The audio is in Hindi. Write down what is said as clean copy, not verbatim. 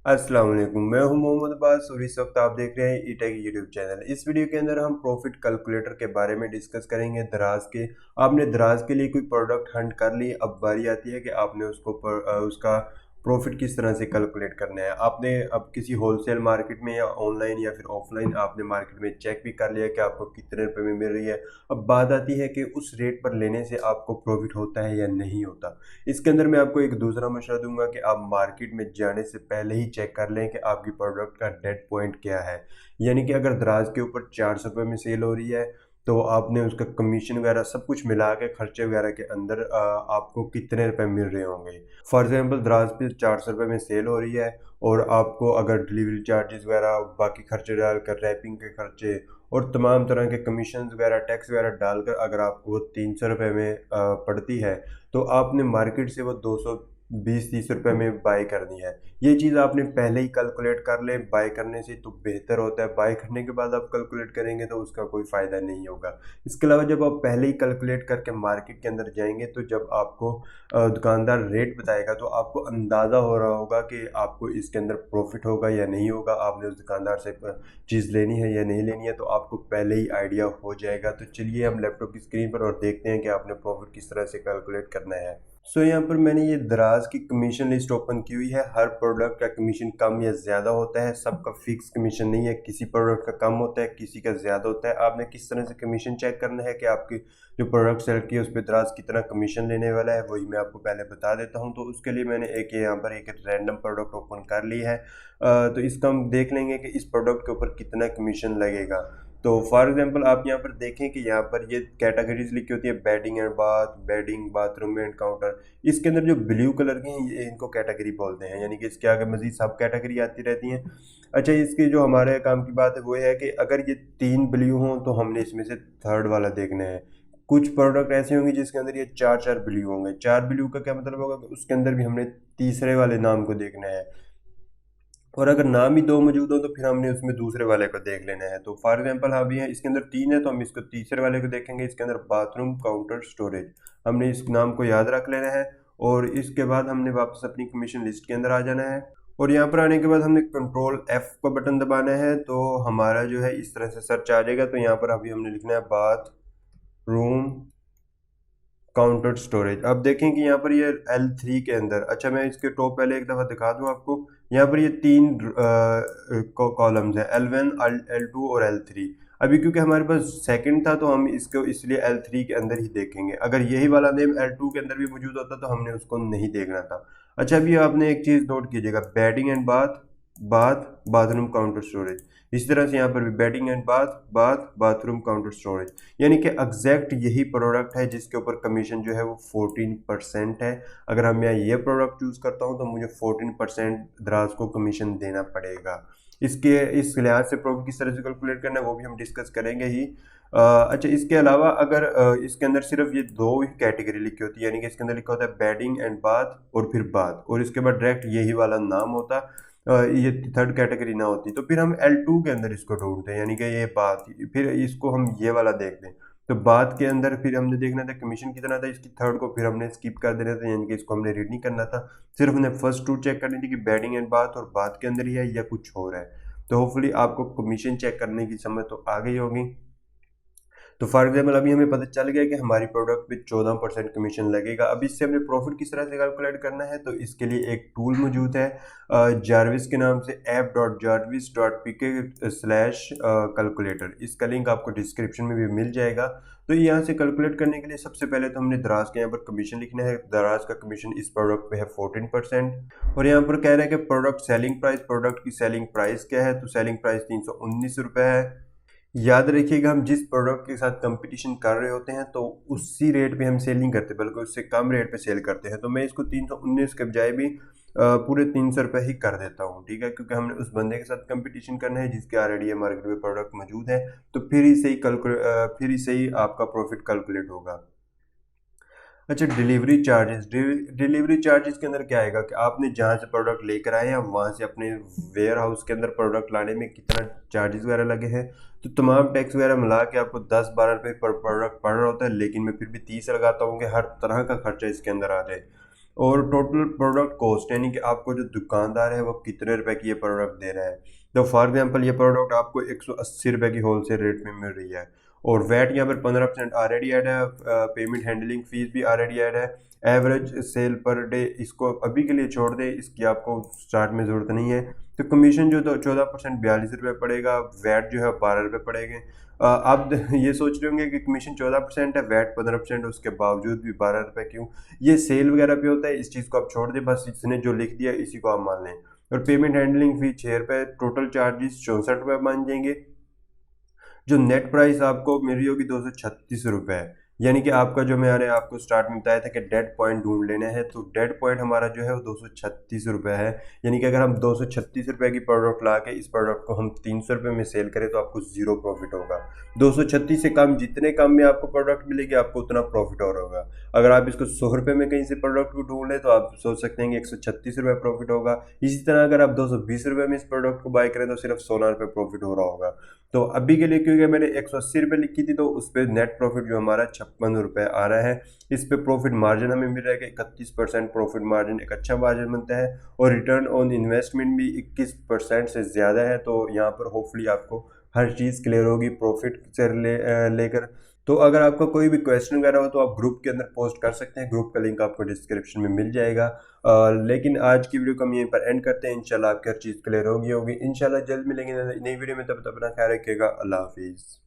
अस्सलाम वालेकुम। मैं हूं मोहम्मद अब्बास और इस वक्त आप देख रहे हैं ईटेक यूट्यूब चैनल। इस वीडियो के अंदर हम प्रॉफिट कैलकुलेटर के बारे में डिस्कस करेंगे। दराज के आपने दराज के लिए कोई प्रोडक्ट हंट कर ली, अब बारी आती है कि आपने उसका प्रॉफिट किस तरह से कैलकुलेट करना है। आपने अब किसी होलसेल मार्केट में या ऑनलाइन या फिर ऑफलाइन आपने मार्केट में चेक भी कर लिया कि आपको कितने रुपए में मिल रही है। अब बात आती है कि उस रेट पर लेने से आपको प्रॉफिट होता है या नहीं होता। इसके अंदर मैं आपको एक दूसरा मशवरा दूंगा कि आप मार्केट में जाने से पहले ही चेक कर लें कि आपकी प्रोडक्ट का डेड पॉइंट क्या है। यानी कि अगर दराज के ऊपर 400 रुपये में सेल हो रही है तो आपने उसका कमीशन वगैरह सब कुछ मिला के खर्चे वगैरह के अंदर आपको कितने रुपए मिल रहे होंगे। फॉर एग्जांपल दराज पे 400 रुपये में सेल हो रही है और आपको अगर डिलीवरी चार्जेस वगैरह बाकी खर्चे डालकर रैपिंग के खर्चे और तमाम तरह के कमीशन वगैरह टैक्स वगैरह डालकर अगर आपको वो 300 रुपये में पड़ती है तो आपने मार्केट से वो 220-30 रुपये में बाय करनी है। ये चीज़ आपने पहले ही कैलकुलेट कर ले। बाय करने से तो बेहतर होता है, बाय करने के बाद आप कैलकुलेट करेंगे तो उसका कोई फ़ायदा नहीं होगा। इसके अलावा जब आप पहले ही कैलकुलेट करके मार्केट के अंदर जाएंगे तो जब आपको दुकानदार रेट बताएगा तो आपको अंदाज़ा हो रहा होगा कि आपको इसके अंदर प्रॉफिट होगा या नहीं होगा। आपने उस दुकानदार से चीज़ लेनी है या नहीं लेनी है तो आपको पहले ही आइडिया हो जाएगा। तो चलिए हम लैपटॉप की स्क्रीन पर और देखते हैं कि आपने प्रॉफिट किस तरह से कैलकुलेट करना है। यहाँ पर मैंने ये दराज की कमीशन लिस्ट ओपन की हुई है। हर प्रोडक्ट का कमीशन कम या ज़्यादा होता है, सबका फिक्स कमीशन नहीं है। किसी प्रोडक्ट का कम होता है, किसी का ज़्यादा होता है। आपने किस तरह से कमीशन चेक करना है कि आपकी जो प्रोडक्ट सेल की है उस पर दराज कितना कमीशन लेने वाला है, वही मैं आपको पहले बता देता हूँ। तो उसके लिए मैंने यहाँ पर एक रैंडम प्रोडक्ट ओपन कर ली है। तो इसका हम देख लेंगे कि इस प्रोडक्ट के ऊपर कितना कमीशन लगेगा। तो फॉर एग्जांपल आप यहाँ पर देखें कि यहाँ पर ये कैटेगरीज लिखी होती है, bedding and bath, bedding, bathroom and counter. इसके अंदर जो ब्लू कलर के हैं ये इनको कैटेगरी बोलते हैं, यानी कि इसके आगे मजीद सब कैटेगरी आती रहती हैं। अच्छा, इसकी जो हमारे काम की बात है वो है कि अगर ये 3 ब्लू हों तो हमने इसमें से थर्ड वाला देखना है। कुछ प्रोडक्ट ऐसे होंगे जिसके अंदर ये 4 4 ब्लू होंगे। 4 ब्लू का क्या मतलब होगा कि उसके अंदर भी हमने तीसरे वाले नाम को देखना है, और अगर नाम ही दो मौजूद हो तो फिर हमने उसमें दूसरे वाले को देख लेना है। तो फॉर एग्जांपल हम ये इसके अंदर 3 है तो हम इसको तीसरे वाले को देखेंगे। इसके अंदर बाथरूम काउंटर स्टोरेज, हमने इस नाम को याद रख लेना है। और इसके बाद हमने वापस अपनी कमीशन लिस्ट के अंदर आ जाना है और यहाँ पर आने के बाद हमने कंट्रोल F का बटन दबाना है तो हमारा जो है इस तरह से सर्च आ जाएगा। तो यहाँ पर अभी हमने लिखना है बाथ रूम काउंटर स्टोरेज। अब देखें कि यहाँ पर ये L3 के अंदर, अच्छा मैं इसके टॉप पहले एक दफ़ा दिखा दूँ आपको। यहाँ पर ये 3 कॉलम्स हैं, L1 L2 और L3। अभी क्योंकि हमारे पास सेकंड था तो हम इसको इसलिए L3 के अंदर ही देखेंगे। अगर यही वाला नेम L2 के अंदर भी मौजूद होता तो हमने उसको नहीं देखना था। अच्छा, अभी आपने एक चीज़ नोट कीजिएगा, bedding and bathroom counter storage. इस तरह से यहाँ पर भी bedding and bathroom counter storage, यानी कि एग्जैक्ट यही प्रोडक्ट है जिसके ऊपर कमीशन जो है वो 14% है। अगर हम यहाँ ये प्रोडक्ट चूज़ करता हूँ तो मुझे 14% दराज को कमीशन देना पड़ेगा। इस लिहाज से प्रॉफिट किस तरह से कैलकुलेट करना है वो भी हम डिस्कस करेंगे ही। अच्छा, इसके अलावा अगर इसके अंदर सिर्फ ये दो ही कैटेगरी लिखी होती है, यानी कि इसके अंदर लिखा होता है बेडिंग एंड बाथ और फिर बाथ और इसके बाद डायरेक्ट यही वाला नाम होता, ये थर्ड कैटेगरी ना होती तो फिर हम L2 के अंदर इसको ढूंढते हैं, यानी कि ये बात, फिर इसको हम ये वाला देखते हैं। तो बात के अंदर फिर हमने देखना था कमीशन कितना था, इसकी थर्ड को फिर हमने स्किप कर देना था, यानी कि इसको हमने रीड नहीं करना था। सिर्फ हमने फर्स्ट टू चेक करनी थी कि बेडिंग एंड बात और बात के अंदर ही है या कुछ और है। तो होपफुली आपको कमीशन चेक करने की समझ तो आ गई होगी। तो फॉर एग्जाम्पल अभी हमें पता चल गया कि हमारी प्रोडक्ट पे 14% कमीशन लगेगा। अब इससे हमें प्रॉफिट किस तरह से कैलकुलेट करना है, तो इसके लिए एक टूल मौजूद है जारविस के नाम से, app.jarvis.pk/कैलकुलेटर। इसका लिंक आपको डिस्क्रिप्शन में भी मिल जाएगा। तो यहाँ से कैलकुलेट करने के लिए सबसे पहले तो हमने दराज के यहाँ पर कमीशन लिखना है। दराज का कमीशन इस प्रोडक्ट पे है 14%। और यहाँ पर कह रहा है कि प्रोडक्ट सेलिंग प्राइस, प्रोडक्ट की सेलिंग प्राइस क्या है, तो सेलिंग प्राइस 319 रुपये है। याद रखिएगा, हम जिस प्रोडक्ट के साथ कंपटीशन कर रहे होते हैं तो उसी रेट पे हम सेल नहीं करते बल्कि उससे कम रेट पे सेल करते हैं। तो मैं इसको 319 के बजाय भी पूरे 300 रुपये ही कर देता हूँ, ठीक है, क्योंकि हमने उस बंदे के साथ कंपटीशन करना है जिसके ऑलरेडी मार्केट में प्रोडक्ट मौजूद है। तो फिर ही सही आपका प्रॉफिट कैलकुलेट होगा। अच्छा, डिलीवरी चार्जेस के अंदर क्या आएगा कि आपने जहाँ से प्रोडक्ट लेकर आए हैं वहाँ से अपने वेयर हाउस के अंदर प्रोडक्ट लाने में कितना चार्जेस वगैरह लगे हैं। तो तमाम टैक्स वगैरह मिला के आपको 10-12 रुपये पर प्रोडक्ट पड़ रहा होता है, लेकिन मैं फिर भी 30 लगाता हूँ कि हर तरह का खर्चा इसके अंदर आ जाए। और टोटल प्रोडक्ट कॉस्ट यानी कि आपको जो दुकानदार है वो कितने रुपए की ये प्रोडक्ट दे रहा है। तो फॉर एग्जांपल ये प्रोडक्ट आपको 180 रुपए की होलसेल रेट में मिल रही है और वैट यहाँ पर 15% ऑलरेडी ऐड है, पेमेंट हैंडलिंग फीस भी ऑलरेडी ऐड है। एवरेज सेल पर डे इसको अभी के लिए छोड़ दे, इसकी आपको स्टार्ट में ज़रूरत नहीं है। तो कमीशन जो तो 14% 42 रुपये पड़ेगा, वैट जो है 12 रुपये पड़ेगे। आप ये सोच रहे होंगे कि कमीशन 14% है, वैट 15%, उसके बावजूद भी 12 रुपये क्यों। ये सेल वगैरह पे होता है, इस चीज़ को आप छोड़ दें, बस इसने जो लिख दिया इसी को आप मान लें। और पेमेंट हैंडलिंग फी 6 रुपये, टोटल चार्जेस 64 रुपये मान जाएंगे। जो नेट प्राइस आपको मिल रही होगी 236 रुपये, यानी कि आपका जो मैंने आपको स्टार्ट में बताया था कि डेड पॉइंट ढूंढ लेना है, तो डेड पॉइंट हमारा जो है वो 236 रुपये है। यानी कि अगर हम 236 रुपये की प्रोडक्ट ला के इस प्रोडक्ट को हम 300 रुपये में सेल करें तो आपको ज़ीरो प्रॉफिट होगा। 236 से कम, जितने कम में आपको प्रोडक्ट मिलेगी आपको उतना प्रॉफिट और होगा। अगर आप इसको 100 रुपये में कहीं से प्रोडक्ट को ढूंढ लें तो आप सोच सकते हैं कि 136 रुपये प्रॉफिट होगा। इसी तरह अगर आप 220 रुपये में इस प्रोडक्ट को बाय करें तो सिर्फ 16 रुपये प्रॉफिट हो रहा होगा। तो अभी के लिए क्योंकि मैंने 180 रुपये लिखी थी तो उस पर नेट प्रॉफिट जो हमारा 56 रुपये आ रहा है। इस पे प्रॉफिट मार्जिन हमें मिल रहा है कि 31% प्रॉफिट मार्जिन एक अच्छा मार्जिन बनता है और रिटर्न ऑन इन्वेस्टमेंट भी 21% से ज़्यादा है। तो यहाँ पर होपफुली आपको हर चीज़ क्लियर होगी प्रॉफिट से लेकर। तो अगर आपका कोई भी क्वेश्चन वगैरह हो तो आप ग्रुप के अंदर पोस्ट कर सकते हैं, ग्रुप का लिंक आपको डिस्क्रिप्शन में मिल जाएगा। लेकिन आज की वीडियो को हम यहीं पर एंड करते हैं। इंशाल्लाह आपकी हर चीज़ क्लियर होगी इंशाल्लाह जल्द मिलेंगे नई वीडियो में, तब तक अपना ख्याल रखिएगा। अल्लाह हाफिज़।